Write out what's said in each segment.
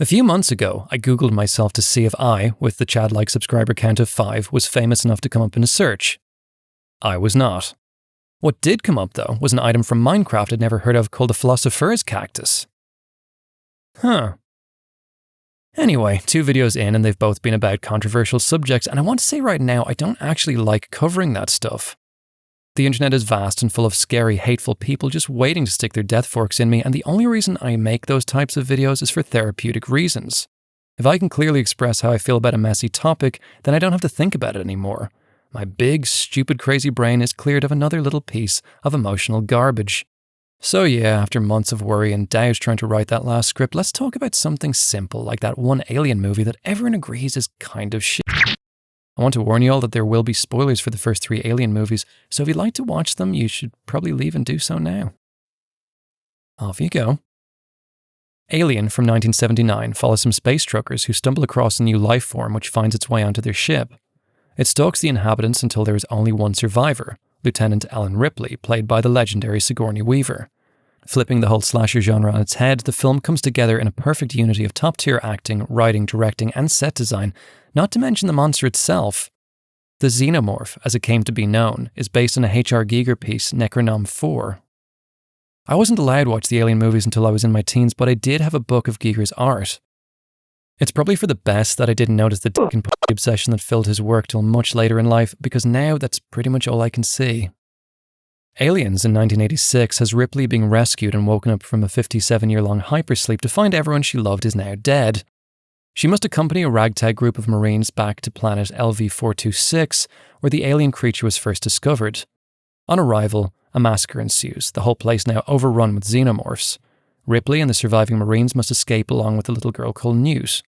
A few months ago, I googled myself to see if I, with the Chad-like subscriber count of 5, was famous enough to come up in a search. I was not. What did come up, though, was an item from Minecraft I'd never heard of called the Philosopher's Cactus. Huh. Anyway, 2 videos in and they've both been about controversial subjects, and I want to say right now, I don't actually like covering that stuff. The internet is vast and full of scary, hateful people just waiting to stick their death forks in me, and the only reason I make those types of videos is for therapeutic reasons. If I can clearly express how I feel about a messy topic, then I don't have to think about it anymore. My big, stupid, crazy brain is cleared of another little piece of emotional garbage. So yeah, after months of worry and doubt trying to write that last script, let's talk about something simple like that one Alien movie that everyone agrees is kind of shit. I want to warn you all that there will be spoilers for the first 3 Alien movies, so if you'd like to watch them, you should probably leave and do so now. Off you go. Alien from 1979 follows some space truckers who stumble across a new life form which finds its way onto their ship. It stalks the inhabitants until there is only one survivor, Lieutenant Ellen Ripley, played by the legendary Sigourney Weaver. Flipping the whole slasher genre on its head, the film comes together in a perfect unity of top-tier acting, writing, directing, and set design, not to mention the monster itself. The Xenomorph, as it came to be known, is based on a H.R. Giger piece, Necronom 4. I wasn't allowed to watch the Alien movies until I was in my teens, but I did have a book of Giger's art. It's probably for the best that I didn't notice the dick and pussy obsession that filled his work till much later in life, because now that's pretty much all I can see. Aliens in 1986 has Ripley being rescued and woken up from a 57-year-long hypersleep to find everyone she loved is now dead. She must accompany a ragtag group of Marines back to planet LV-426, where the alien creature was first discovered. On arrival, a massacre ensues, the whole place now overrun with xenomorphs. Ripley and the surviving Marines must escape along with a little girl called Newt.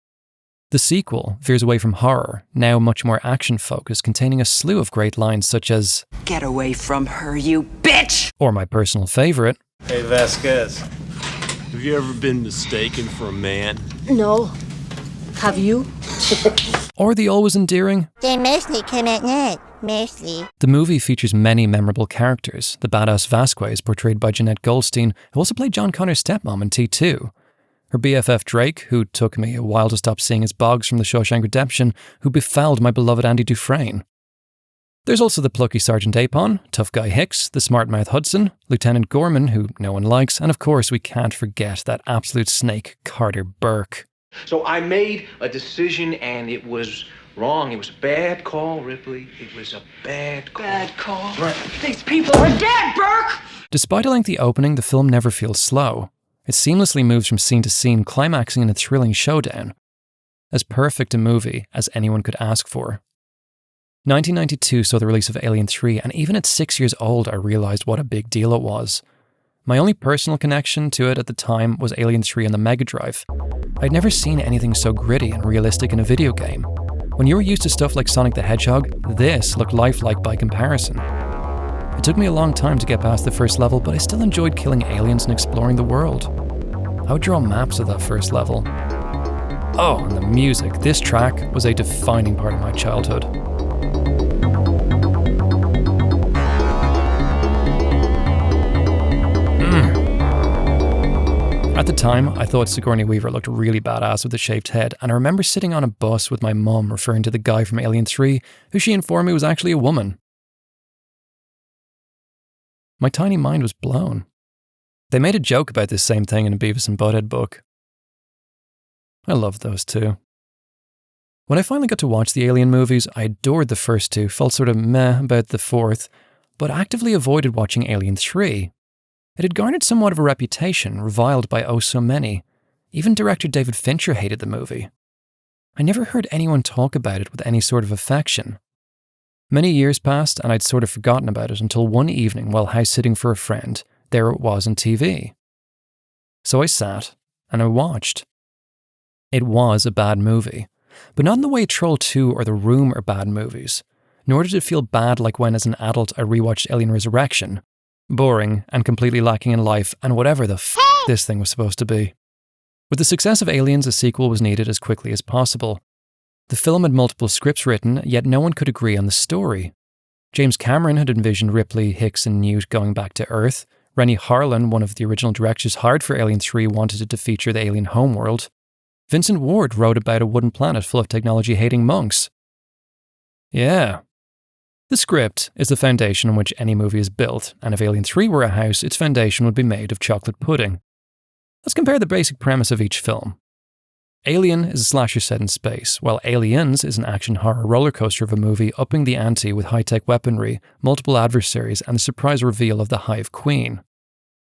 The sequel veers away from horror, now much more action-focused, containing a slew of great lines such as, "Get away from her, you bitch!" or my personal favourite, "Hey, Vasquez, have you ever been mistaken for a man?" No. Have you? or the always endearing, "They mostly come at night, mostly." The movie features many memorable characters. The badass Vasquez, portrayed by Jeanette Goldstein, who also played John Connor's stepmom in T2. Her BFF Drake, who took me a while to stop seeing as Boggs from The Shawshank Redemption, who befouled my beloved Andy Dufresne. There's also the plucky Sergeant Apon, tough guy Hicks, the smart mouth Hudson, Lieutenant Gorman, who no one likes, and of course we can't forget that absolute snake, Carter Burke. So I made a decision and it was wrong. It was a bad call, Ripley. It was a bad call. Bad call. Right. These people are dead, Burke! Despite a lengthy opening, the film never feels slow. It seamlessly moves from scene to scene, climaxing in a thrilling showdown. As perfect a movie as anyone could ask for. 1992 saw the release of Alien 3, and even at 6 years old I realised what a big deal it was. My only personal connection to it at the time was Alien 3 on the Mega Drive. I'd never seen anything so gritty and realistic in a video game. When you were used to stuff like Sonic the Hedgehog, this looked lifelike by comparison. It took me a long time to get past the first level, but I still enjoyed killing aliens and exploring the world. I would draw maps of that first level. Oh, and the music. This track was a defining part of my childhood. At the time, I thought Sigourney Weaver looked really badass with a shaved head, and I remember sitting on a bus with my mum referring to the guy from Alien 3, who she informed me was actually a woman. My tiny mind was blown. They made a joke about this same thing in a Beavis and Butthead book. I loved those two. When I finally got to watch the Alien movies, I adored the first 2, felt sort of meh about the 4th, but actively avoided watching Alien 3. It had garnered somewhat of a reputation, reviled by oh so many. Even director David Fincher hated the movie. I never heard anyone talk about it with any sort of affection. Many years passed and I'd sort of forgotten about it until one evening while house-sitting for a friend, there it was on TV. So I sat and I watched. It was a bad movie, but not in the way Troll 2 or The Room are bad movies, nor did it feel bad like when as an adult I rewatched Alien Resurrection. Boring and completely lacking in life and whatever the this thing was supposed to be. With the success of Aliens, a sequel was needed as quickly as possible. The film had multiple scripts written, yet no one could agree on the story. James Cameron had envisioned Ripley, Hicks and Newt going back to Earth. Rennie Harlin, one of the original directors hired for Alien 3, wanted it to feature the alien homeworld. Vincent Ward wrote about a wooden planet full of technology-hating monks. Yeah. The script is the foundation on which any movie is built, and if Alien 3 were a house, its foundation would be made of chocolate pudding. Let's compare the basic premise of each film. Alien is a slasher set in space, while Aliens is an action horror roller coaster of a movie upping the ante with high-tech weaponry, multiple adversaries, and the surprise reveal of the Hive Queen.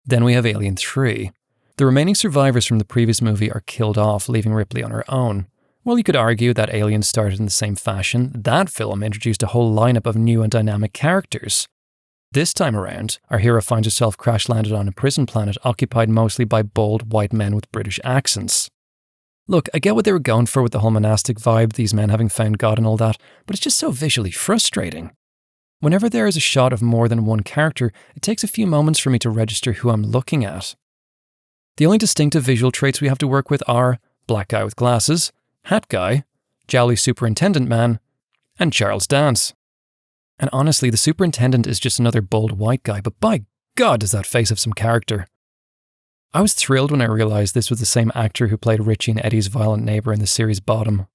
Then we have Alien 3. The remaining survivors from the previous movie are killed off, leaving Ripley on her own. While you could argue that Aliens started in the same fashion, that film introduced a whole lineup of new and dynamic characters. This time around, our hero finds herself crash-landed on a prison planet occupied mostly by bald white men with British accents. Look, I get what they were going for with the whole monastic vibe, these men having found God and all that, but it's just so visually frustrating. Whenever there is a shot of more than one character, it takes a few moments for me to register who I'm looking at. The only distinctive visual traits we have to work with are black guy with glasses, hat guy, jowly superintendent man, and Charles Dance. And honestly, the superintendent is just another bold white guy, but by God does that face have some character. I was thrilled when I realised this was the same actor who played Richie and Eddie's violent neighbour in the series Bottom.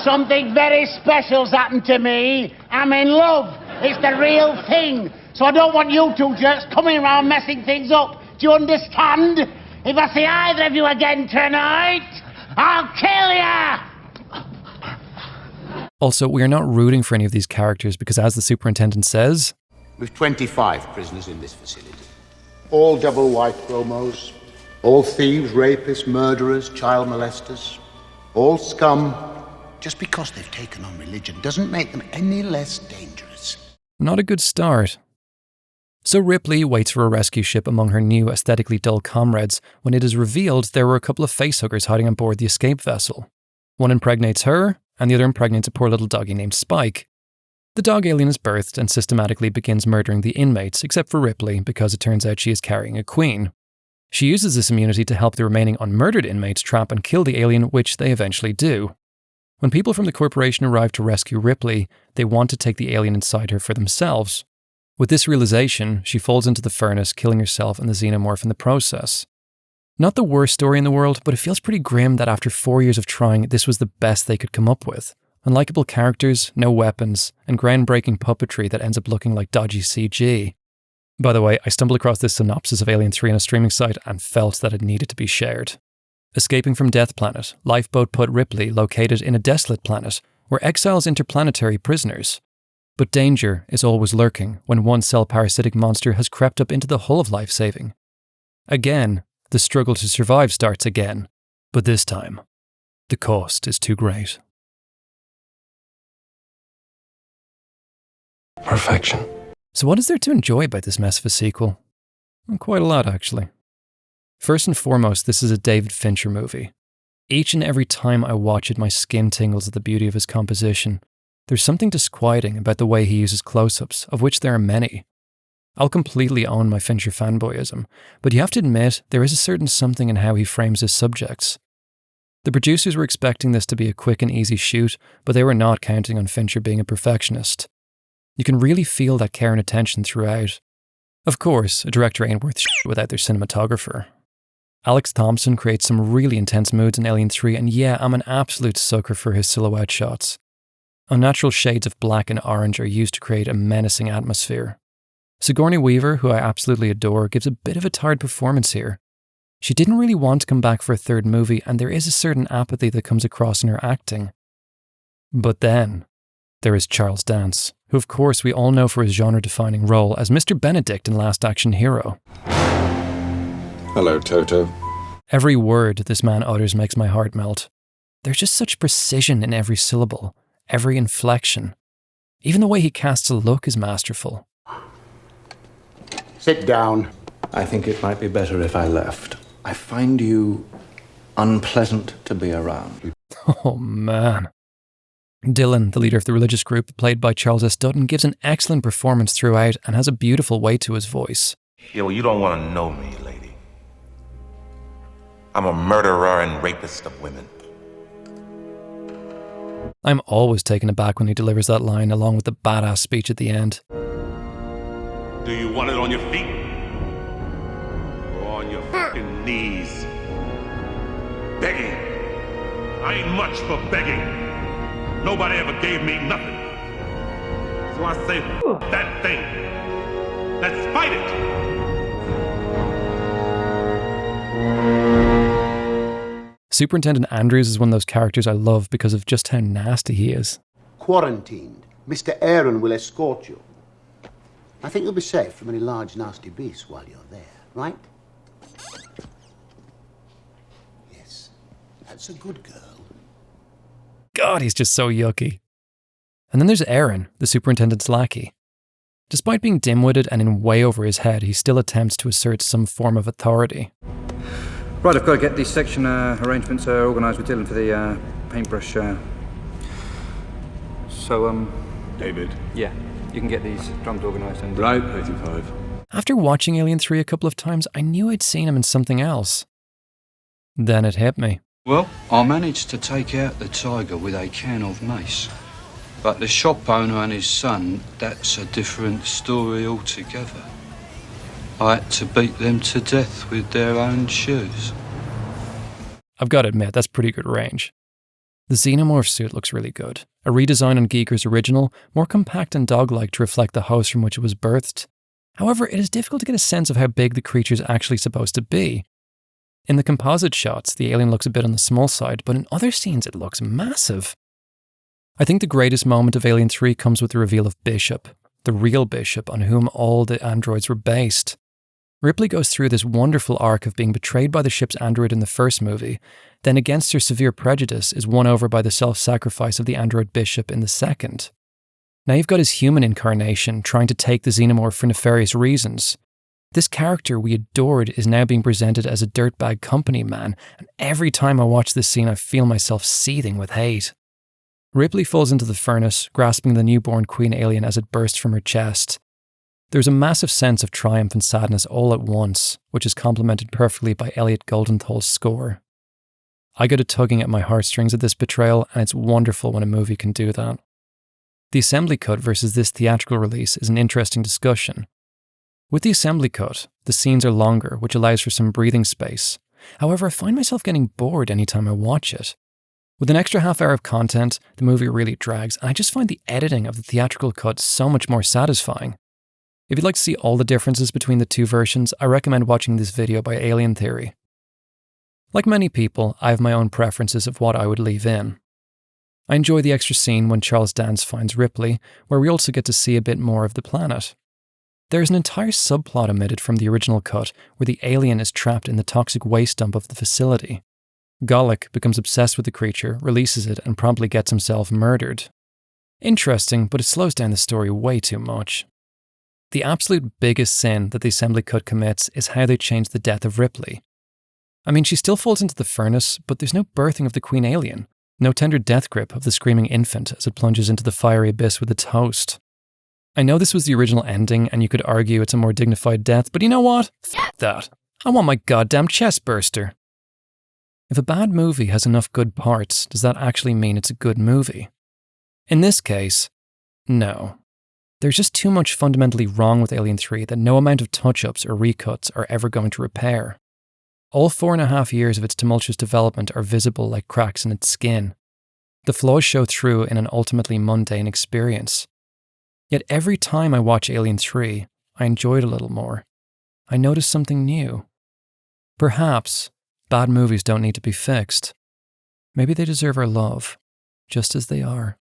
Something very special's happened to me. I'm in love. It's the real thing. So I don't want you two jerks coming around messing things up. Do you understand? If I see either of you again tonight, I'll kill ya! Also, we are not rooting for any of these characters because, as the superintendent says, we've 25 prisoners in this facility. All double white chromos. All thieves, rapists, murderers, child molesters. All scum. Just because they've taken on religion doesn't make them any less dangerous. Not a good start. So Ripley waits for a rescue ship among her new aesthetically dull comrades when it is revealed there were a couple of facehuggers hiding on board the escape vessel. One impregnates her, and the other impregnates a poor little doggy named Spike. The dog alien is birthed and systematically begins murdering the inmates, except for Ripley, because it turns out she is carrying a queen. She uses this immunity to help the remaining unmurdered inmates trap and kill the alien, which they eventually do. When people from the corporation arrive to rescue Ripley, they want to take the alien inside her for themselves. With this realization, she falls into the furnace, killing herself and the xenomorph in the process. Not the worst story in the world, but it feels pretty grim that after 4 years of trying, this was the best they could come up with. Unlikable characters, no weapons, and groundbreaking puppetry that ends up looking like dodgy CG. By the way, I stumbled across this synopsis of Alien 3 on a streaming site and felt that it needed to be shared. Escaping from Death Planet, lifeboat put Ripley located in a desolate planet where exiles interplanetary prisoners. But danger is always lurking when one cell parasitic monster has crept up into the hull of life-saving. Again, the struggle to survive starts again, but this time, the cost is too great. Perfection. So what is there to enjoy about this mess of a sequel? Well, quite a lot, actually. First and foremost, this is a David Fincher movie. Each and every time I watch it, my skin tingles at the beauty of his composition. There's something disquieting about the way he uses close-ups, of which there are many. I'll completely own my Fincher fanboyism, but you have to admit there is a certain something in how he frames his subjects. The producers were expecting this to be a quick and easy shoot, but they were not counting on Fincher being a perfectionist. You can really feel that care and attention throughout. Of course, a director ain't worth shit without their cinematographer. Alex Thompson creates some really intense moods in Alien 3, and yeah, I'm an absolute sucker for his silhouette shots. Unnatural shades of black and orange are used to create a menacing atmosphere. Sigourney Weaver, who I absolutely adore, gives a bit of a tired performance here. She didn't really want to come back for a third movie, and there is a certain apathy that comes across in her acting. But then, there is Charles Dance, who of course we all know for his genre-defining role as Mr. Benedict in Last Action Hero. Hello, Toto. Every word this man utters makes my heart melt. There's just such precision in every syllable, every inflection. Even the way he casts a look is masterful. Sit down. I think it might be better if I left. I find you unpleasant to be around. Oh man. Dylan, the leader of the religious group, played by Charles S. Dutton, gives an excellent performance throughout and has a beautiful weight to his voice. Yeah, well, you don't want to know me, lady. I'm a murderer and rapist of women. I'm always taken aback when he delivers that line along with the badass speech at the end. Do you want it on your feet? Or on your fucking knees? Begging? I ain't much for begging. Nobody ever gave me nothing. So I say, that thing. Let's fight it. Superintendent Andrews is one of those characters I love because of just how nasty he is. Quarantined. Mr. Aaron will escort you. I think you'll be safe from any large, nasty beasts while you're there, right? Yes, that's a good girl. God, he's just so yucky. And then there's Aaron, the superintendent's lackey. Despite being dim-witted and in way over his head, he still attempts to assert some form of authority. Right, I've got to get these section arrangements organised with Dylan for the paintbrush. David. Yeah, you can get these drums organised and... Right, 85. After watching Alien 3 a couple of times, I knew I'd seen him in something else. Then it hit me. Well, I managed to take out the tiger with a can of mace. But the shop owner and his son, that's a different story altogether. I had to beat them to death with their own shoes. I've got to admit, that's pretty good range. The xenomorph suit looks really good. A redesign on Giger's original, more compact and dog-like to reflect the house from which it was birthed. However, it is difficult to get a sense of how big the creature's actually supposed to be. In the composite shots, the alien looks a bit on the small side, but in other scenes it looks massive. I think the greatest moment of Alien 3 comes with the reveal of Bishop, the real Bishop on whom all the androids were based. Ripley goes through this wonderful arc of being betrayed by the ship's android in the first movie, then against her severe prejudice is won over by the self-sacrifice of the android Bishop in the second. Now you've got his human incarnation trying to take the xenomorph for nefarious reasons. This character we adored is now being presented as a dirtbag company man, and every time I watch this scene I feel myself seething with hate. Ripley falls into the furnace, grasping the newborn queen alien as it bursts from her chest. There's a massive sense of triumph and sadness all at once, which is complemented perfectly by Elliot Goldenthal's score. I got a tugging at my heartstrings at this betrayal, and it's wonderful when a movie can do that. The assembly cut versus this theatrical release is an interesting discussion. With the assembly cut, the scenes are longer, which allows for some breathing space. However, I find myself getting bored anytime I watch it. With an extra half hour of content, the movie really drags, and I just find the editing of the theatrical cut so much more satisfying. If you'd like to see all the differences between the two versions, I recommend watching this video by Alien Theory. Like many people, I have my own preferences of what I would leave in. I enjoy the extra scene when Charles Dance finds Ripley, where we also get to see a bit more of the planet. There is an entire subplot omitted from the original cut where the alien is trapped in the toxic waste dump of the facility. Golic becomes obsessed with the creature, releases it, and promptly gets himself murdered. Interesting, but it slows down the story way too much. The absolute biggest sin that the assembly cut commits is how they change the death of Ripley. I mean, she still falls into the furnace, but there's no birthing of the queen alien, no tender death grip of the screaming infant as it plunges into the fiery abyss with its host. I know this was the original ending, and you could argue it's a more dignified death, but you know what? F that. I want my goddamn chest burster. If a bad movie has enough good parts, does that actually mean it's a good movie? In this case, no. There's just too much fundamentally wrong with Alien 3 that no amount of touch-ups or recuts are ever going to repair. All 4.5 years of its tumultuous development are visible like cracks in its skin. The flaws show through in an ultimately mundane experience. Yet every time I watch Alien 3, I enjoy it a little more. I notice something new. Perhaps bad movies don't need to be fixed. Maybe they deserve our love, just as they are.